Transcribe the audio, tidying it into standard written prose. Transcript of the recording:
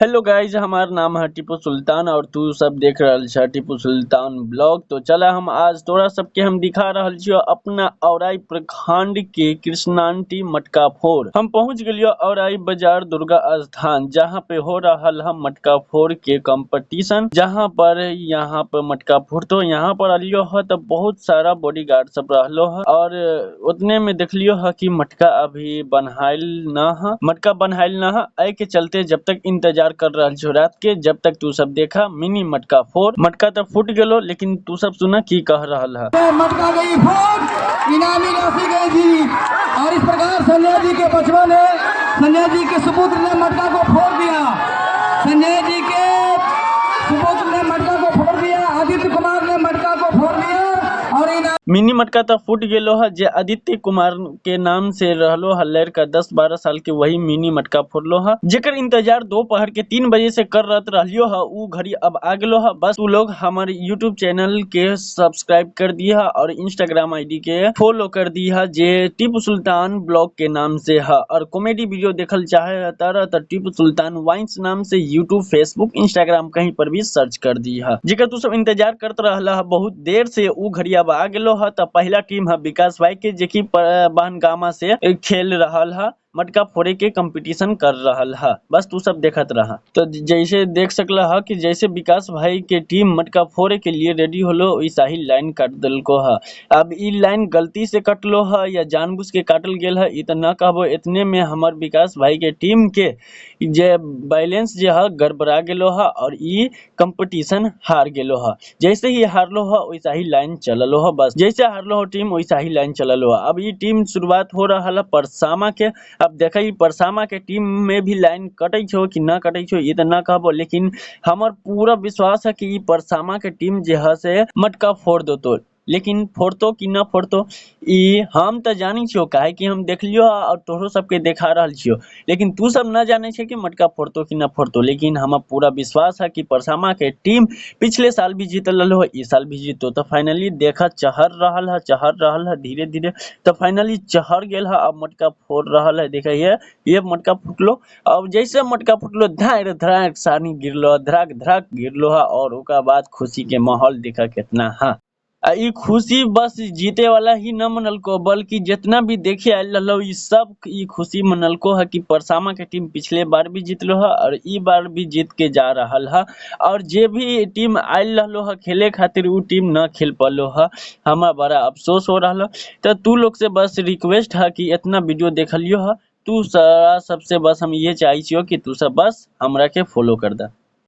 Hello guys, हमार नाम है टीपू सुल्तान और तू सब देख रहल छ टीपू सुल्तान ब्लॉग। तो चला हम आज तोरा सबके हम दिखा रहल छियो अपना औराई प्रखंड के कृष्णांटी मटका फोड़। हम पहुंच गेलियो औराई बाजार दुर्गा स्थान, जहां पे हो रहल है मटका फोड़ के कंपटीशन। जहां पर यहाँ पर मटका फोड़तो यहाँ पर अलियो है तो बहुत सारा बॉडीगार्ड सब रहलो है और उतने में देखलियो है कि मटका अभी बनहाइल न है, मटका बनहाइल न है। आई के चलते जब तक इंतजार कर रहल छो रात के, जब तक तू सब देखा मिनी मटका फोड़। मटका तो फूट गेलो, लेकिन तू सब सुना की कह रहल है। मटका गई फोड़, इनामी राशि गई जीत। और इस प्रकार संजय जी के बचपन है, संजय जी के सुपुत्र ने मटका को फोड़ दिया। संजय जी के सुपुत्र ने मटका को फोड़ दिया, आदित्य कुमार ने मटका को फोड़ दिया। और मिनी मटका तो फूट गेलो है। जे आदित्य कुमार के नाम से रहलो है लड़का 10-12 साल के, वही मिनी मटका फोड़लो है। जेकर इंतजार दोपहर के 3 बजे से कर रहलियो है, उ घड़ी अब आ गेलो है। बस तू लोग हमारे यूट्यूब चैनल के सब्सक्राइब कर दिया और इंस्टाग्राम आईडी के फॉलो कर दिया, जे टीपू सुल्तान ब्लॉग के नाम से है। और कॉमेडी वीडियो देखल चाहे तो टीपू सुल्तान वाइन्स नाम से यूट्यूब, फेसबुक, इंस्टाग्राम कहीं पर भी सर्च कर दिया। जेकर तू सब इंतजार करत रहला है बहुत देर से, उ घड़ी अब आ गेलो है। तो पहला टीम है विकास भाई के, जे की बहनगामा से खेल रहल है, मटका फोड़े के कंपटीशन कर रहल है। बस तू सब देखत रहा। तो जैसे देख सकला है कि जैसे विकास भाई के टीम मटका फोड़े के लिए रेडी होलो, वैसा ही लाइन काट दिलको है। अब ई लाइन गलती से कटलो है या जानबूझ के काटल गेल है, इ त ना कहबो। इतने में हमर विकास भाई के टीम के जे बैलेंस जे है गड़बड़ा गेलो है और ई कंपटीशन हार गेलो है। जैसे ही हारलो है वैसा ही लाइन चललो है। बस जैसे हारलो हो टीम वैसा ही लाइन चललो है। अब ये टीम शुरुआत हो रहा है परसामा के। अब देखा परसामा के टीम में भी लाइन कटे छो कि ना कटे छो ये तो ना कहबो, लेकिन हमार पूरा विश्वास है कि परसामा के टीम जे है से मटका फोड़ दो। तो लेकिन फोड़तो कि ना फोड़तो ई हम तो जानी छियो, काहे कि हम देख लियो और तोहरो सबके देखा रहल छियो। लेकिन तू सब ना जाने छे कि मटका फोड़तो कि ना फोड़तो। लेकिन हमार पूरा विश्वास है कि परसामा के टीम पिछले साल भी जीतल रहो, इस साल भी जीतो। तो फाइनली देखा चहर रहल है धीरे धीरे। तो फाइनली चहर गेल है, अब मटका फोड़ रहल है। देखा ये मटका फुटलो। अब जैसे मटका फुटलो धड़ाक धड़ाक सानी गिरलो, धड़ाक धड़ाक गिरलो है। और ओका बाद खुशी के माहौल देखा कितना है। ई खुशी बस जीते वाला ही न मनलको, बल्कि जितना भी देखे आयल रहलो ई सब ई खुशी मनलको है कि परसामा के टीम पिछले बार भी जीतलो है और ई बार भी जीत के जा रहल है। और जे भी टीम आयल रहलो है खेले खातिर, उ टीम न खेल पालो है। हमारा बड़ा अफसोस हो रहा। तो तू लोग से बस रिक्वेस्ट है कि इतना वीडियो देखलियो है, तू सारा सबसे बस हम ये चाहिए कि तू सब बस हमरा के फॉलो कर दा।